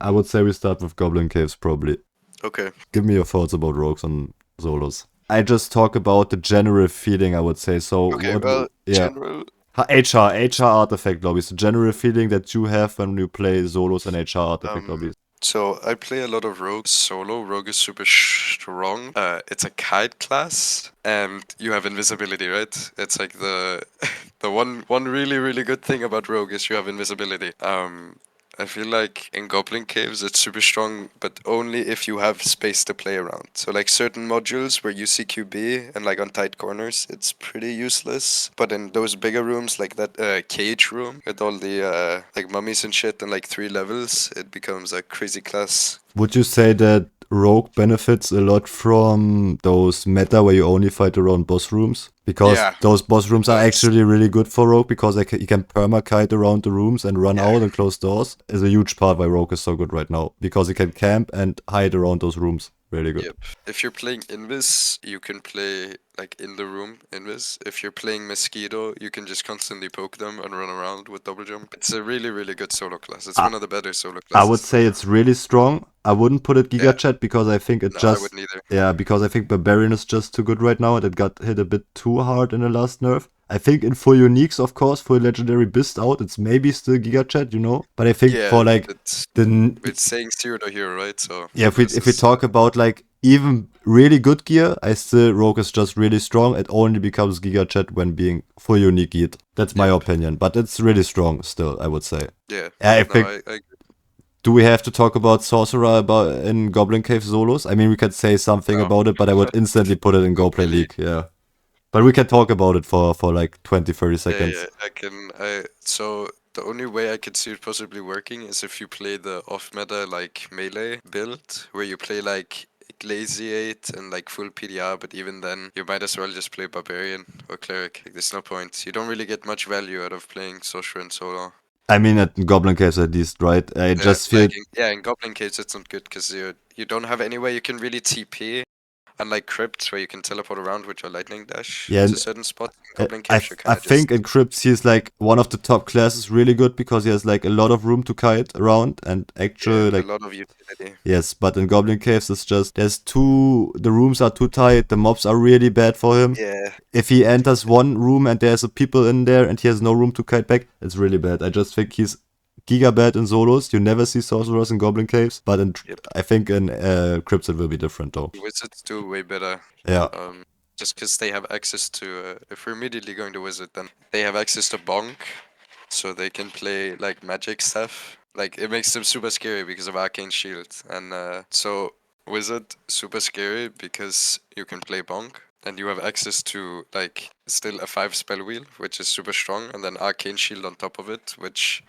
I would say we start with Goblin Caves probably. Okay. Give me your thoughts about rogues and solos. I just talk about the general feeling, I would say. So Okay, what? well, Yeah. general. HR artifact lobbies. The general feeling that you have when you play solos and HR artifact Um, lobbies. so I play a lot of rogues solo. Rogue is super strong. It's a kite class, and you have invisibility, right? It's like the the one really good thing about rogue is you have invisibility. I feel like in Goblin Caves it's super strong, but only if you have space to play around. So like certain modules where you see QB and like on tight corners, it's pretty useless. But in those bigger rooms, like that cage room with all the like mummies and shit and like 3 levels, it becomes a crazy class. Would you say that Rogue benefits a lot from those meta where you only fight around boss rooms? Because Yeah, those boss it rooms are does. actually really good for Rogue because you can perma-kite around the rooms and run Yeah. out and close doors. Is a huge part why Rogue is so good right now. Because you can camp and hide around those rooms. Really good. Yep. If you're playing Invis, you can play like in the room Invis. If you're playing Mosquito, you can just constantly poke them and run around with double jump. It's a really good solo class. It's I, one of the better solo I would classes. say it's really strong. I wouldn't put it Yeah. Giga Chat because I think it No, I just wouldn't either. yeah, because I think Barbarian is just too good right now and it got hit a bit too hard in the last nerf. I think in full uniques, of course, for legendary Beast out, it's maybe still Giga Chat, you know. But I think Yeah, for like it's the it's saying zero to hero, right? So yeah, this if we is talk about like even really good gear, I still Rogue is just really strong. It only becomes Giga Chat when being full unique geared. That's my yep. opinion, but it's really strong still. I would say. Yeah. Yeah, I No, think I agree. do we have to talk about Sorcerer about in Goblin Cave solos? I mean, we could say something No. about it, but I would instantly put it in Not Go Play really. League. Yeah, but we can talk about it for like 20, 30 Yeah, seconds. I can. So the only way I could see it possibly working is if you play the off-meta like melee build, where you play like Glaciate and like full PDR, but even then, you might as well just play Barbarian or Cleric. Like, there's no point. You don't really get much value out of playing Sorcerer and Solo. I mean, at Goblin Caves at least, right? I Yeah, just feel in Goblin Caves it's not good because you don't have anywhere you can really TP. Unlike Crypts, where you can teleport around with your lightning dash yeah. to certain spots, in Goblin Caves you I kind of think just in Crypts he's like one of the top classes, really good because he has like a lot of room to kite around and yeah, actually and a like lot of utility. yes, but in Goblin Caves it's just the rooms are too tight, the mobs are really bad for him. Yeah, If he enters one room and there's a people in there and he has no room to kite back, it's really bad. I just think he's giga bad in solos. You never see sorcerers in Goblin Caves, but yep. I think in Crypts it will be different though. Wizards do way better. Yeah. Um, just because they have access to. If we're immediately going to Wizard, then they have access to Bonk, so they can play like magic stuff. Like it makes them super scary because of Arcane Shield, and so Wizard super scary because you can play Bonk. And you have access to like still a 5 spell wheel, which is super strong, and then Arcane Shield on top of it, which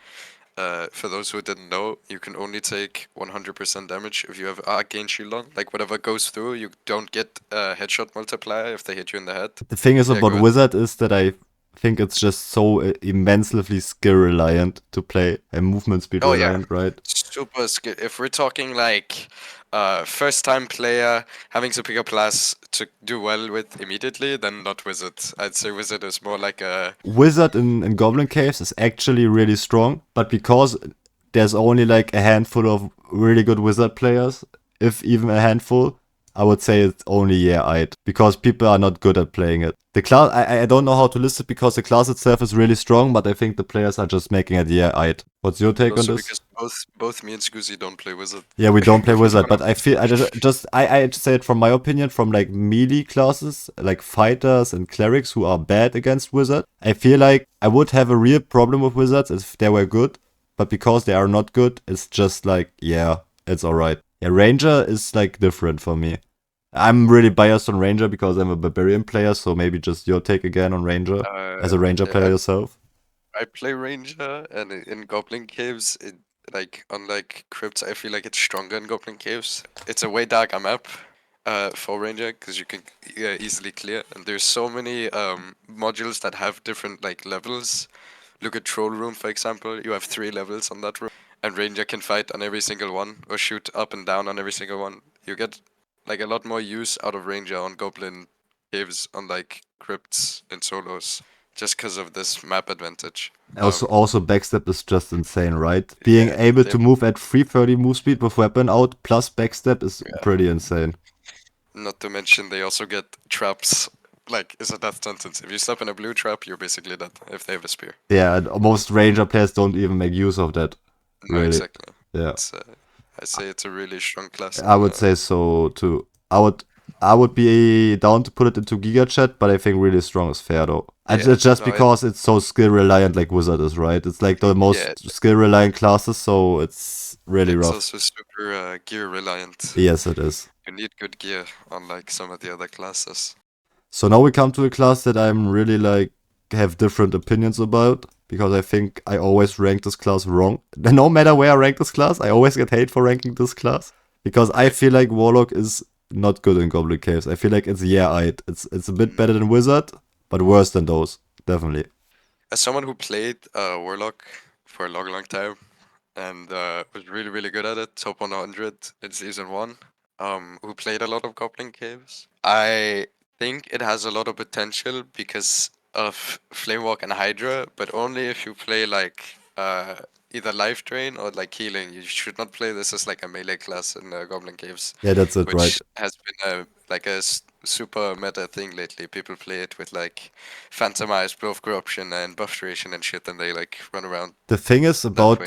for those who didn't know, you can only take 100% damage if you have Arcane Shield on. Like, whatever goes through, you don't get a headshot multiplier if they hit you in the head. The thing is Yeah, about go ahead. Wizard is that I think it's just so immensely skill reliant to play and movement speed Oh, yeah. reliant, right? Super skill. If we're talking like first time player having to pick a class to do well with immediately, then not Wizard. I'd say Wizard is more like a. Wizard in Goblin Caves is actually really strong, but because there's only like a handful of really good Wizard players, if even a handful, I would say it's only yeah-eyed because people are not good at playing it. The class, I don't know how to list it because the class itself is really strong, but I think the players are just making it yeah-eyed. What's your take on Also this? because both me and SKoozee don't play Wizard. Yeah, we don't play We're wizard, one of but I feel I just say it from my opinion, from like melee classes, like fighters and clerics who are bad against wizard. I feel like I would have a real problem with wizards if they were good, but because they are not good, it's just like yeah, it's alright. Yeah, ranger is like different for me. I'm really biased on ranger because I'm a barbarian player, so maybe just your take again on ranger as a ranger player Yeah, yourself. I play Ranger, and in Goblin Caves, like unlike Crypts, I feel like it's stronger in Goblin Caves. It's a way darker map for Ranger because you can easily clear, and there's so many modules that have different like levels. Look at Troll Room, for example. You have 3 levels on that room, and Ranger can fight on every single one or shoot up and down on every single one. You get like a lot more use out of Ranger on Goblin Caves, unlike Crypts and Solos. just because of this map advantage. Also, backstep is just insane, right? Being able to move at 330 move speed with weapon out plus backstep is pretty insane. Not to mention they also get traps. Like, it's a death sentence. If you step in a blue trap, you're basically dead if they have a spear. Yeah, and most ranger players don't even make use of that. No, Really. exactly. Yeah. I say it's a really strong class. I would say so too. I would be down to put it into Giga Chat, but I think really strong is fair though. It's just because it's so skill reliant like Wizard is, right? It's like the most skill reliant classes, so it's really rough. It's also super gear reliant. Yes, it is. You need good gear, unlike some of the other classes. So now we come to a class that I'm really like have different opinions about, because I think I always rank this class wrong. No matter where I rank this class, I always get hate for ranking this class, because I feel like Warlock is not good in Goblin Caves. I feel like it's It's a bit better than Wizard, but worse than those, definitely. As someone who played Warlock for a long time and was really good at it, top 100 in season 1, who played a lot of Goblin Caves, I think it has a lot of potential because of Flamewalk and Hydra, but only if you play like either Life Drain or like Healing. You should not play this as like a melee class in Goblin Caves. Yeah, that's it, which right? has been a super meta thing lately. People play it with like Phantom Eyes, Blow of Corruption, and Buff Duration and shit, and they like run around. The thing is about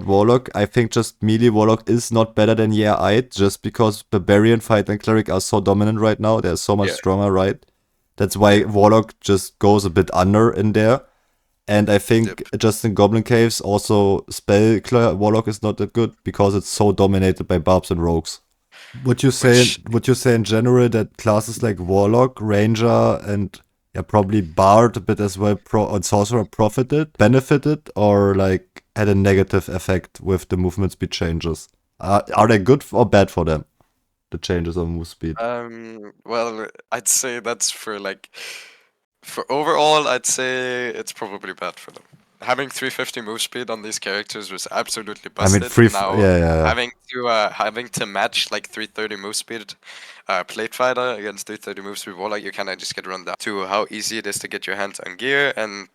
Warlock, I think just melee Warlock is not better than just because Barbarian, Fight, and Cleric are so dominant right now. They're so much stronger, right? That's why Warlock just goes a bit under in there. And I think just in Goblin Caves, also Spell Warlock is not that good because it's so dominated by Barbs and Rogues. Would you say in general that classes like Warlock, Ranger, and probably Bard a bit as well, and Sorcerer benefited, or like had a negative effect with the movement speed changes? Are they good or bad for them? The changes on move speed. Well, I'd say that's for overall, I'd say it's probably bad for them. Having 350 move speed on these characters was absolutely busted. Having to match like 330 move speed plate fighter against 330 move speed Warlock, you kind of just get run down to how easy it is to get your hands on gear and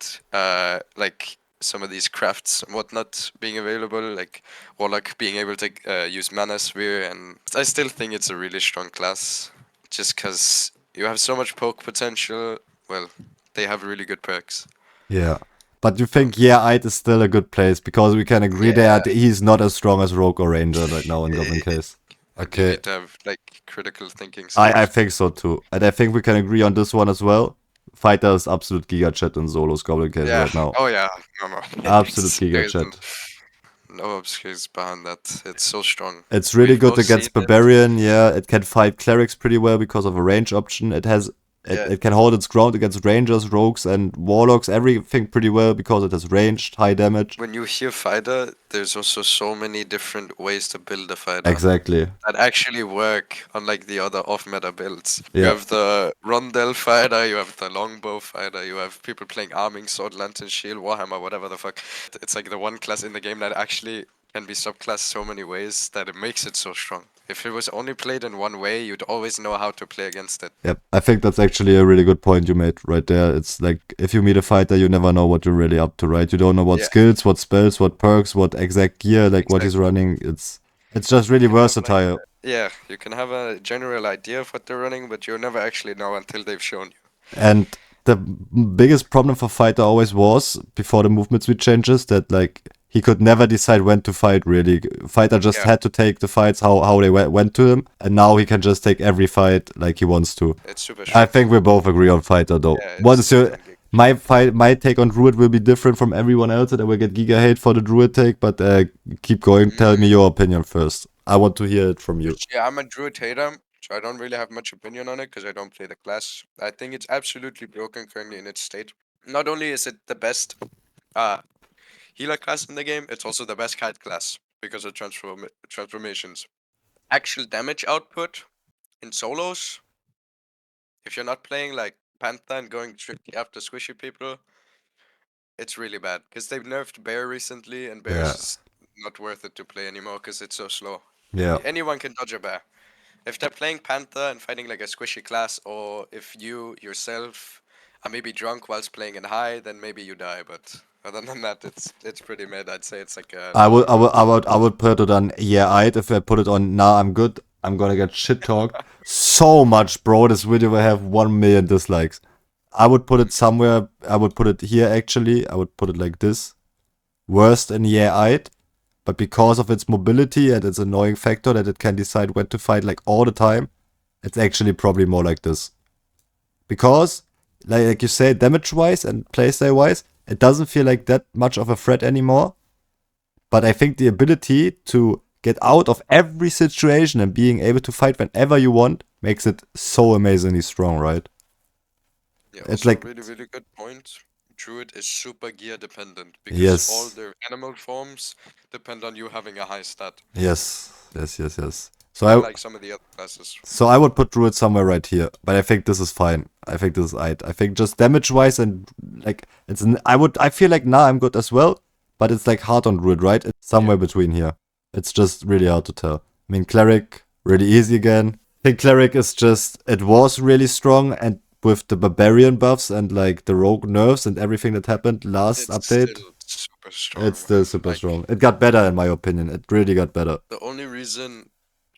like some of these crafts and whatnot being available, like Warlock being able to use Mana Sphere, and I still think it's a really strong class, just because you have so much poke potential. Well, they have really good perks. Yeah. But you think Id is still a good place, because we can agree that he's not as strong as Rogue or Ranger right now in Goblin Case. Okay. You need to have like critical thinking. I think so too. And I think we can agree on this one as well. Fighter is absolute Giga Chat in Solos Goblin Case right now. Oh yeah, no. Absolute Giga Chat. No obscures behind that. It's so strong. It's really good against Barbarian. It can fight Clerics pretty well because of a range option. It can hold its ground against Rangers, Rogues, and Warlocks, everything pretty well because it has ranged, high damage. When you hear fighter, there's also so many different ways to build a fighter. Exactly. That actually work, unlike the other off-meta builds. You have the Rondel fighter, you have the Longbow fighter, you have people playing Arming, Sword, Lantern, Shield, Warhammer, whatever the fuck. It's like the one class in the game that actually can be subclassed so many ways that it makes it so strong. If it was only played in one way, you'd always know how to play against it. Yep, I think that's actually a really good point you made right there. It's like, if you meet a fighter, you never know what you're really up to, right? You don't know what skills, what spells, what perks, what exact gear, what he's running. It's just really versatile. You can have a general idea of what they're running, but you'll never actually know until they've shown you. And the biggest problem for fighter always was, before the movement speed changes, that like he could never decide when to fight, really. Fighter just had to take the fights how they went to him, and now he can just take every fight like he wants to. It's super strong. I think we both agree on fighter though. What is your my take on Druid will be different from everyone else, and I will get giga hate for the Druid take, but keep going. Tell me your opinion first. I want to hear it from you. Yeah, I'm a Druid hater, so I don't really have much opinion on it because I don't play the class. I think it's absolutely broken currently in its state. Not only is it the best healer class in the game, it's also the best kite class because of transformations. Actual damage output in solos, if you're not playing like Panther and going strictly after squishy people, it's really bad because they've nerfed Bear recently, and Bear is just not worth it to play anymore because it's so slow. Yeah. Anyone can dodge a Bear. If they're playing Panther and fighting like a squishy class, or if you yourself I may be drunk whilst playing in high, then maybe you die, but other than that, it's pretty mid. I'd say it's like a I would put it on I'd if I put it on nah I'm good, I'm gonna get shit talked so much, bro. This video will have 1 million dislikes. I would put it somewhere. I would put it here actually. I would put it like this. Worst in I'd, but because of its mobility and its annoying factor that it can decide when to fight like all the time, it's actually probably more like this. Because, like you say, damage-wise and playstyle-wise, it doesn't feel like that much of a threat anymore. But I think the ability to get out of every situation and being able to fight whenever you want makes it so amazingly strong, right? Yeah, It's also like, really, really good point. Druid is super gear dependent because all yes, their animal forms depend on you having a high stat, yes. unlike some of the other classes. So I would put Druid somewhere right here, but I think this is fine. I think this is aight. I think just damage-wise and like I feel like nah I'm good as well, but it's like hard on Druid, right? It's somewhere between here. It's just really hard to tell. I mean, Cleric really easy again. I think Cleric is just it was really strong, and with the Barbarian buffs and like the rogue nerfs and everything that happened last It's update, still super strong, it's still man. super Like, strong. It got better in my opinion. It really got better. the only reason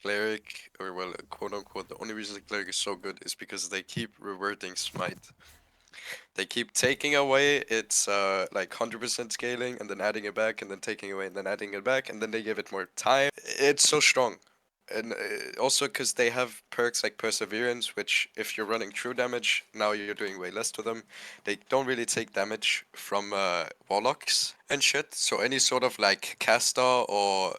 Cleric, or well, quote unquote, the only reason Cleric is so good is because they keep reverting Smite. They keep taking away its like 100% scaling and then adding it back and then taking away and then adding it back and then they give it more time. It's so strong. And also because they have perks like Perseverance, which if you're running true damage, now you're doing way less to them. They don't really take damage from Warlocks and shit. So any sort of like caster or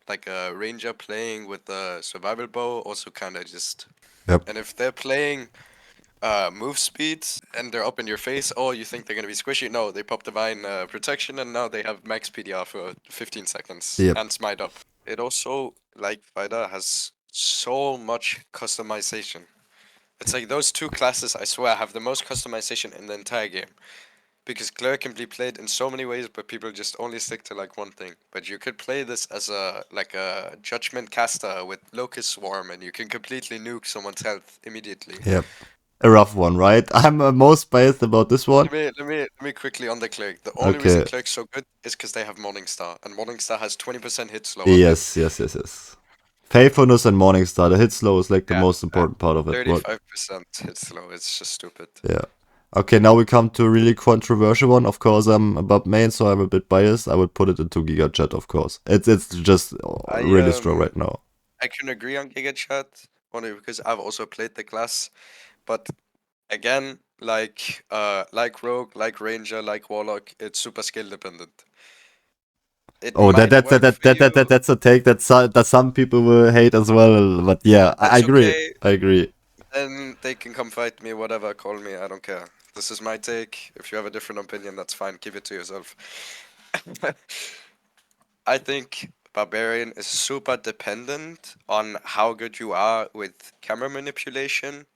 like a ranger playing with the survival bow also kind of just... Yep. And if they're playing move speed and they're up in your face, oh, you think they're gonna be squishy? No, they pop divine protection and now they have max PDR for 15 seconds Yep. and smite up. It also, like Fighter, has so much customization. It's like those two classes, I swear, have the most customization in the entire game. Because Cleric can be played in so many ways, but people just only stick to like one thing. But you could play this as a like a judgment caster with Locust Swarm, and you can completely nuke someone's health immediately. Yep. A rough one, right? I'm most biased about this one. Let me quickly on the Cleric. The only reason Cleric's so good is because they have Morningstar, and Morningstar has 20% hit slow on them. Yes. Faithfulness and Morningstar. The hit slow is like the Yeah, most important part of it. What? 35% hit slow. It's just stupid. Yeah. Okay, now we come to a really controversial one. Of course, I'm about main, so I'm a bit biased. I would put it into Giga Chat, of course. It's just really strong right now. I can agree on Giga Chat, only because I've also played the class, but again, like Rogue, like Ranger, like Warlock, it's super skill dependent. It Oh, might work for you. that's a take that some people will hate as well. But yeah, I That's agree. okay. I agree. Then they can come fight me, whatever, call me, I don't care. This is my take. If you have a different opinion, that's fine. Keep it to yourself. I think Barbarian is super dependent on how good you are with camera manipulation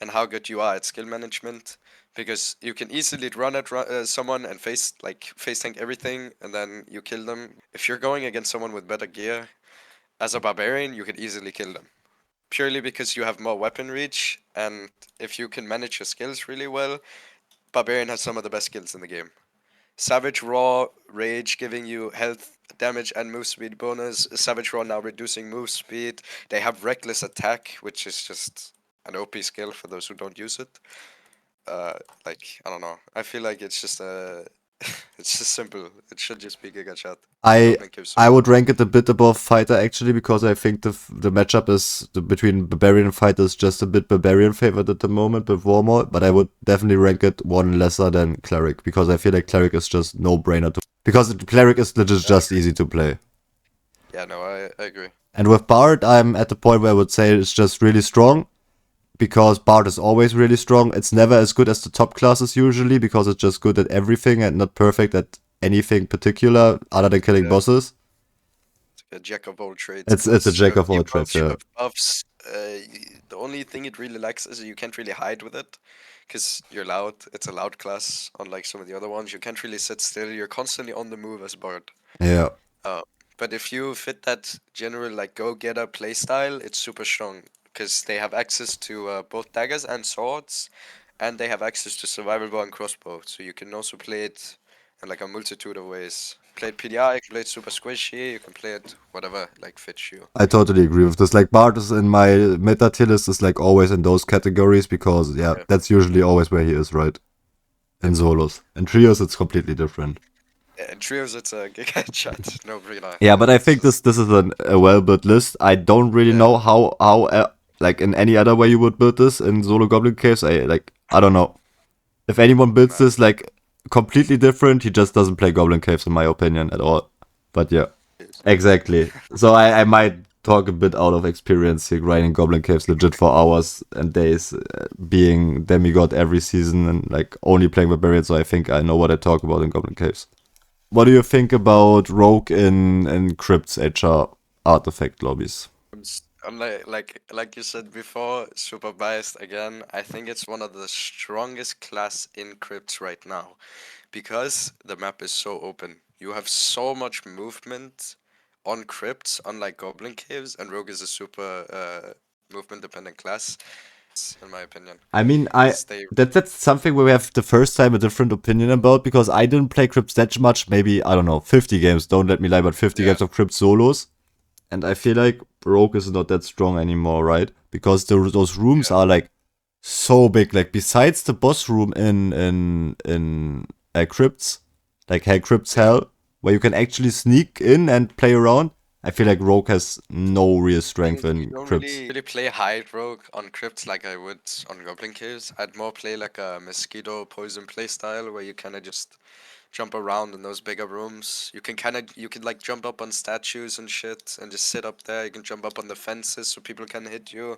and how good you are at skill management. Because you can easily run at someone and face tank everything, and then you kill them. If you're going against someone with better gear, as a barbarian, you can easily kill them. Purely because you have more weapon reach, and if you can manage your skills really well, Barbarian has some of the best skills in the game. Savage Raw, Rage giving you health, damage, and move speed bonus. Savage Raw now reducing move speed. They have Reckless Attack, which is just an OP skill for those who don't use it. I don't know. I feel like it's just it's just simple. It should just be Giga Chat. I would rank it a bit above Fighter actually, because I think the matchup is between Barbarian and Fighter is just a bit Barbarian favored at the moment with Warmall, but I would definitely rank it one lesser than Cleric, because I feel like Cleric is just no brainer to, because Cleric is legit just easy to play. Yeah, no, I agree. And with Bard, I'm at the point where I would say it's just really strong, because Bard is always really strong. It's never as good as the top classes usually, because it's just good at everything and not perfect at anything particular other than killing bosses. It's a jack of all trades. It's a jack of all trades, yeah. Buffs. The only thing it really lacks is you can't really hide with it, because you're loud. It's a loud class, unlike some of the other ones. You can't really sit still. You're constantly on the move as Bard. Yeah. But if you fit that general like go-getter playstyle, it's super strong because they have access to both daggers and swords, and they have access to survival bow and crossbow, so you can also play it in like a multitude of ways. Play it PDI, you can play it super squishy, you can play it whatever like fits you. I totally agree with this. Like Bard is in my meta tier list is like always in those categories because yeah, that's usually always where he is, right? In solos. In trios it's completely different. In trios it's a giga chat, no brainer. Yeah, but I think this is a well built list. I don't really know how like in any other way you would build this in solo Goblin Caves. I don't know. If anyone builds this like completely different, he just doesn't play Goblin Caves in my opinion at all. But yeah. Exactly. So I might talk a bit out of experience here, grinding Goblin Caves legit for hours and days, being demigod every season and like only playing Barbarian, so I think I know what I talk about in Goblin Caves. What do you think about Rogue in Crypts HR artifact lobbies? I'm like you said before, super biased again. I think it's one of the strongest class in Crypts right now because the map is so open. You have so much movement on Crypts, unlike Goblin Caves, and Rogue is a super movement dependent class, in my opinion. I mean, 'Cause they that's something where we have the first time a different opinion about because I didn't play Crypts that much. Maybe I don't know, 50 games. Don't let me lie, but 50 games of Crypts solos, and I feel like Rogue is not that strong anymore, right? Because those rooms are like so big. Like besides the boss room in Crypts, like Crypts Hell, where you can actually sneak in and play around. I feel like Rogue has no real strength in you don't Crypts. really play hide rogue on Crypts like I would on Goblin Caves. I'd more play like a mosquito poison playstyle where you kind of just jump around in those bigger rooms. You can like jump up on statues and shit and just sit up there. You can jump up on the fences so people can hit you.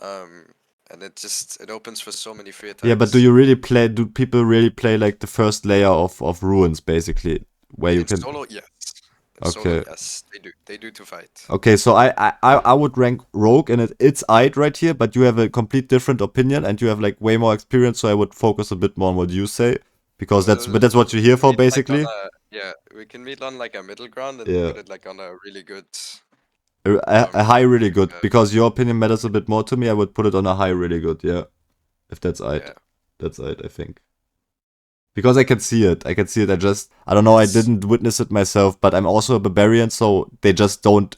And it opens for so many free attacks. Yeah, but do people really play like the first layer of ruins basically? Where you in can solo, yes. In Okay. solo, yes, they do. They do to fight. Okay, so I would rank Rogue and it's I'd right here, but you have a complete different opinion and you have like way more experience, so I would focus a bit more on what you say. Because that's what you're here for Meet, like, basically. yeah, we can meet on like a middle ground and Yeah. put it like on a really good. A high really good. Because your opinion matters a bit more to me, I would put it on a high really good, yeah. If that's I'd. Yeah. That's I'd, I think. Because I can see it. I don't know, I didn't witness it myself, but I'm also a barbarian, so they just don't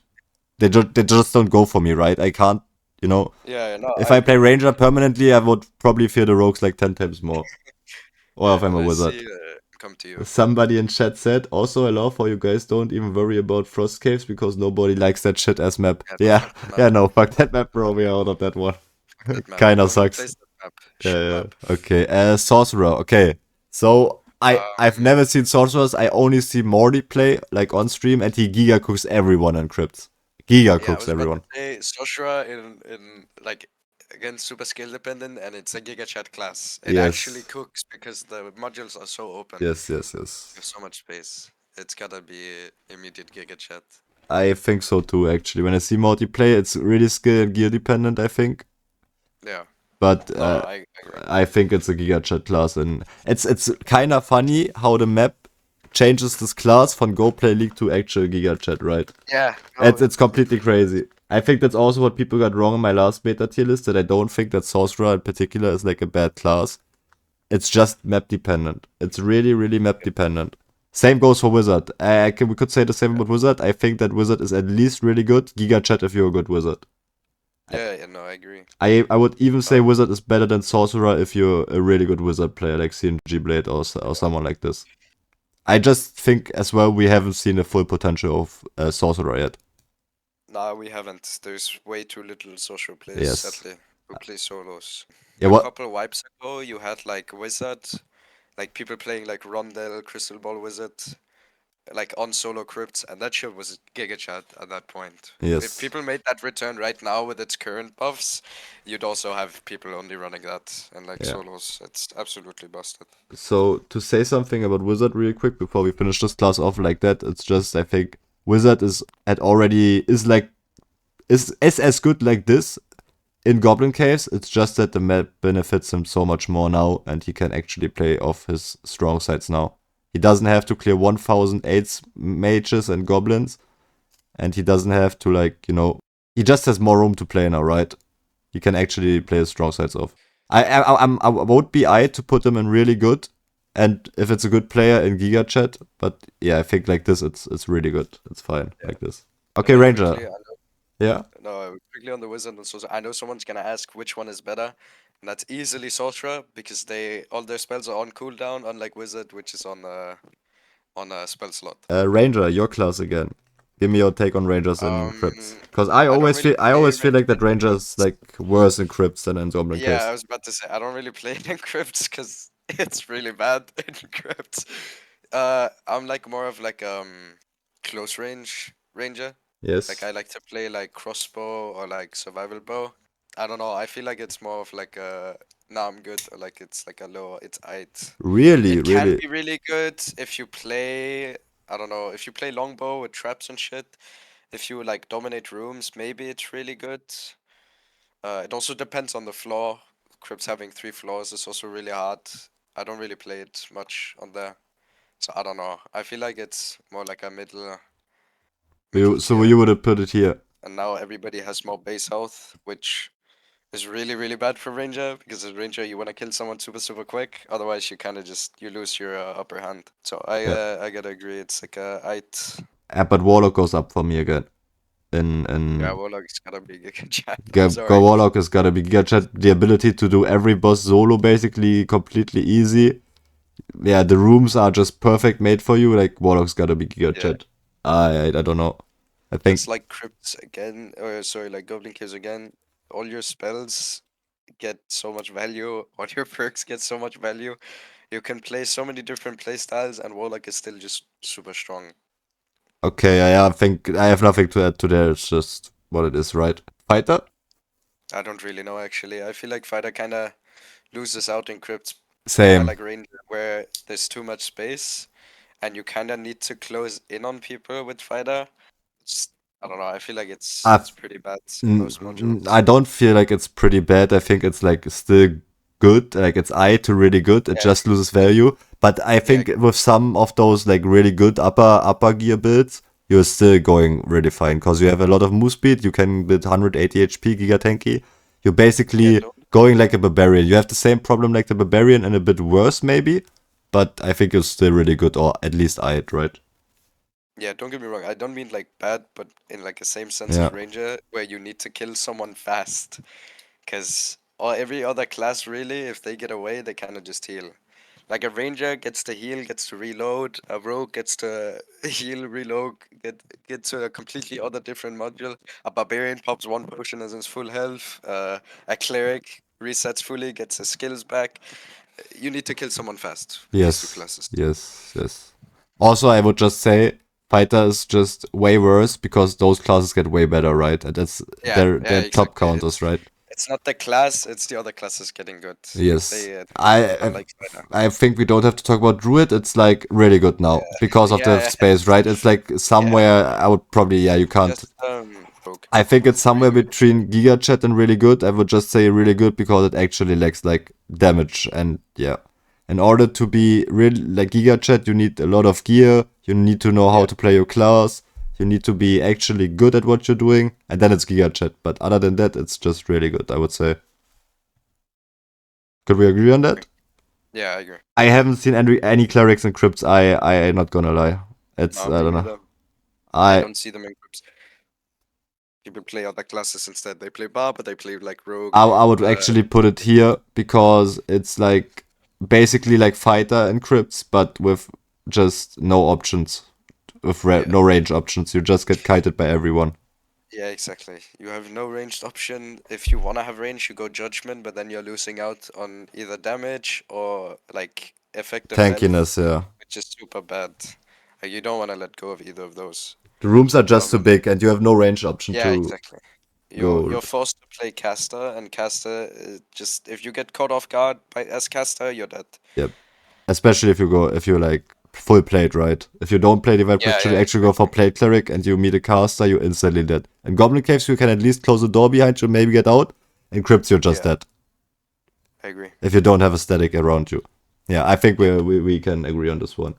go for me, right? I can't, you know. Yeah, no. If I play ranger permanently, I would probably fear the rogues like 10 times more. Or if I'm a wizard. Come to you. Somebody in chat said, also I love how you guys don't even worry about frost caves because nobody likes that shit as map. Yeah, no, fuck that map, bro. We are out of that one. Kinda sucks. Yeah. Okay, Sorcerer. Okay, so I've never seen Sorcerers. I only see Morty play like on stream, and he giga cooks everyone in Crypts. Giga cooks everyone. Sorcerer in like again super skill dependent, and it's a giga chat class. It Yes. actually cooks because the modules are so open. Yes. There's so much space. It's gotta be immediate giga chat. I think so too, actually. When I see Morty play, it's really skill and gear dependent, I think. Yeah. But I think it's a giga chat class, and it's kind of funny how the map changes this class from Go Play League to actual giga chat, right? Yeah. It's completely crazy. I think that's also what people got wrong in my last beta tier list, that I don't think that Sorcerer in particular is like a bad class. It's just map dependent. It's really, really map dependent. Same goes for Wizard. We could say the same about Wizard. I think that Wizard is at least really good. Giga chat if you're a good Wizard. Yeah, no, I agree. I would even say Wizard is better than Sorcerer if you're a really good Wizard player like CMG Blade or someone like this. I just think as well we haven't seen the full potential of Sorcerer yet. No, we haven't. There's way too little social players, sadly, who play solos. Yeah, a couple of wipes ago, you had like Wizard, like people playing like Rondell, Crystal Ball Wizard, like on solo Crypts, and that shit was giga chat at that point. Yes. If people made that return right now with its current buffs, you'd also have people only running that and like solos. It's absolutely busted. So to say something about Wizard real quick before we finish this class off like that, it's just I think Wizard is as good like this in Goblin Caves. It's just that the map benefits him so much more now, and he can actually play off his strong sides now. He doesn't have to clear 1008 mages and goblins, and he doesn't have to he just has more room to play now, right? He can actually play his strong sides off. I won't be eyed to put him in really good, and if it's a good player in Giga Chat, but yeah, I think like this, it's really good. It's fine like this. Okay, Maybe Ranger. quickly, Yeah. quickly on the wizard and sorcerer. I know someone's gonna ask which one is better, and that's easily sorcerer because all their spells are on cooldown, unlike wizard, which is on a spell slot. Ranger, your class again. Give me your take on Rangers and Crypts, because I I don't always really feel I play always feel like that Rangers and Rangers Crypts. like worse in Crypts than in Goblin Yeah, I Caves. was about to say I don't really play it in Crypts because it's really bad in Crypts. I'm like more of like close range ranger. Like Yes. I like to play like crossbow or like survival bow. I don't know. I feel like it's more of like a nah, I'm good, or like it's like a low. It's eight. Really, It can really. be really good if you play. I don't know if you play longbow with traps and shit. If you like dominate rooms, maybe it's really good. It also depends on the floor. Crypts having 3 floors is also really hard. I don't really play it much on there, so I don't know. I feel like it's more like a middle So tier. you would have put it here. And now everybody has more base health, which is really really bad for ranger because as ranger you want to kill someone super quick. Otherwise you kind of just you lose your upper hand. So Yeah. I gotta agree. It's like a eight. But Warlock goes up for me again. Yeah, In Warlock's gotta be a good chat. I'm Go sorry. Warlock has gotta be Giga Chat. The ability to do every boss solo basically completely easy. Yeah, the rooms are just perfect made for you. Like Warlock's gotta be Giga Yeah. Chat. I don't know. I think Just like crypts again, or sorry, like goblin caves again. All your spells get so much value. All your perks get so much value. You can play so many different play styles, and Warlock is still just super strong. okay. I think I have nothing to add to there. It's just what it is, right? Fighter. I don't really know actually. I feel like fighter kind of loses out in crypts, kind of Same. like ranger, where there's too much space, and you kind of need to close in on people with fighter. Just I don't know. I feel like I it's pretty bad in most modules. I don't feel like it's pretty bad. I think it's like still good. Like it's I to really good. It Yeah, just loses value. But I yeah, think with some of those like really good upper gear builds, you're still going really fine because you have a lot of move speed. You can build 180 HP Giga Tanky. You're yeah. basically going like a barbarian. You have the same problem like the barbarian and a bit worse maybe. But I think it's still really good, or at least right? Yeah, don't get me wrong. I don't mean like bad, but in like the same sense Yeah. as Ranger, where you need to kill someone fast. Because or every other class really, if they get away, they kind of just heal. Like a Ranger gets to heal, gets to reload. A Rogue gets to heal, reload, get to a completely other different module. A Barbarian pops 1 potion as his full health. A Cleric resets fully, gets his skills back. You need to kill someone fast with these two Yes, classes. yes. Also, I would just say fighter is just way worse because those classes get way better, right? And that's Yeah, yeah, their top exactly. counters, right? It's not the class, it's the other classes getting good. Yes. They I unlike Spider. I think we don't have to talk about Druid. It's like really good now Yeah, because of the yeah, space, right? It's like yeah. somewhere I would probably you can't. Just Rogue. I think it's somewhere between Giga Chat and really good. I would just say really good because it actually lacks like damage and yeah. In order to be real like Giga Chat, you need a lot of gear. You need to know how Yeah, to play your class. You need to be actually good at what you're doing, and then it's Giga Chat. But other than that, it's just really good. I would say. Could we agree on that? yeah, I agree. I haven't seen any clerics and crypts. I not gonna lie. It's No, I me don't know. neither. I I don't see them in groups. People play other classes instead. They play Bar, but they play like Rogue. I would actually put it here because it's like basically like fighter and crypts, but with just no options, with Yeah, no range options. You just get kited by everyone. yeah, exactly. You have no ranged option. If you wanna have range, you go Judgment, but then you're losing out on either damage or like effective health, Tankiness, yeah. which is super bad. You don't wanna let go of either of those. The rooms are just too And big, and you have no range option yeah, to exactly. go. You're forced to play caster, and caster just if you get caught off guard by as caster, you're dead. Yep. Especially if you like full plate, right? If you don't play divine Yeah, protection, yeah, you actually go for exactly. plate cleric, and you meet a caster, you're instantly dead. In goblin caves, you can at least close the door behind you, maybe get out. In crypts, you're just Yeah, dead I agree. if you don't have a static around you. Yeah, I think Yep. we can agree on this one.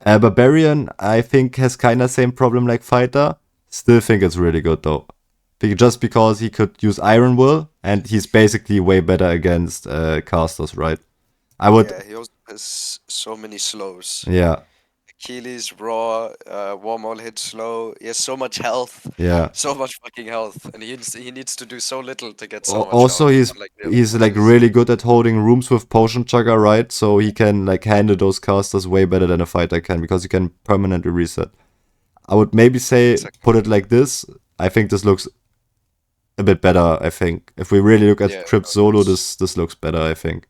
Barbarian, I think, has kind of same problem like fighter. Still think it's really good though. just because he could use Iron Will, and he's basically way better against casters, right? I would, Yeah, he also has so many slows. yeah, Achilles, Raw, Warm All hit slow. He has so much health. yeah. So much fucking health. And he needs to do so little to get so much Also, health. he's Unlike the other he's like classes. really good at holding rooms with Potion Chugger, right? So he can like handle those casters way better than a fighter can because he can permanently reset. I would maybe say Exactly. put it like this. I think this looks a bit better. I think if we really look at Yeah, Crypts no, Solo, this- this looks better. I think.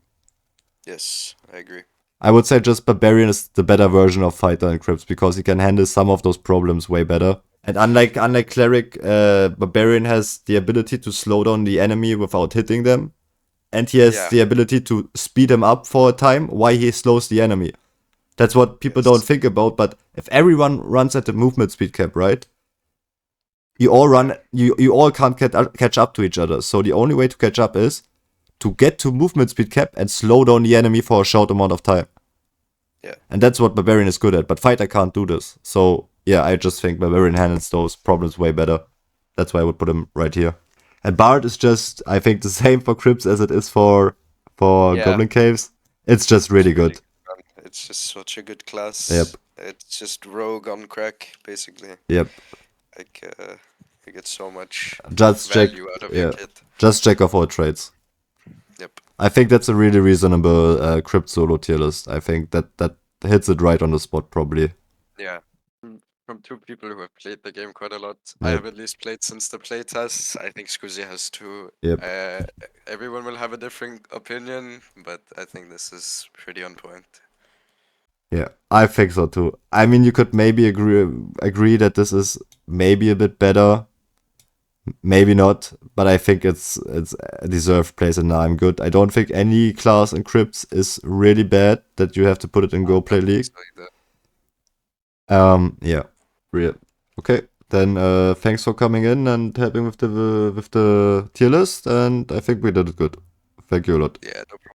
yes, I agree. I would say just Barbarian is the better version of Fighter and Crypts because he can handle some of those problems way better. And unlike Cleric, Barbarian has the ability to slow down the enemy without hitting them. And he has Yeah. the ability to speed him up for a time while he slows the enemy. That's what people Yes. don't think about, but if everyone runs at the movement speed cap, right? You all run, you all can't catch up to each other. So the only way to catch up is to get to movement speed cap and slow down the enemy for a short amount of time. Yeah. And that's what Barbarian is good at, but Fighter can't do this. So yeah, I just think Barbarian handles those problems way better. That's why I would put him right here. And Bard is just, I think, the same for Crypts as it is for Yeah. Goblin Caves. It's just really good. fun. It's just such a good class. Yep. It's just rogue on crack, basically. Yep. Like, you get so much Just check, value out of yeah. your kit. Just check off all trades. Yep. I think that's a really reasonable Crypt Solo tier list. I think that hits it right on the spot, probably. Yeah. From two people who have played the game quite a lot. I Yep. have at least played since the playtest. I think SKoozee has too. Yep. Everyone will have a different opinion, but I think this is pretty on point. Yeah, I think so too. I mean, you could maybe agree that this is maybe a bit better, maybe not, but I think it's a deserved place in I'm good. I don't think any class in Crypts is really bad that you have to put it in Go Play League. Yeah, real. Okay, then thanks for coming in and helping with the tier list, and I think we did it good. Thank you a lot. Yeah, no problem.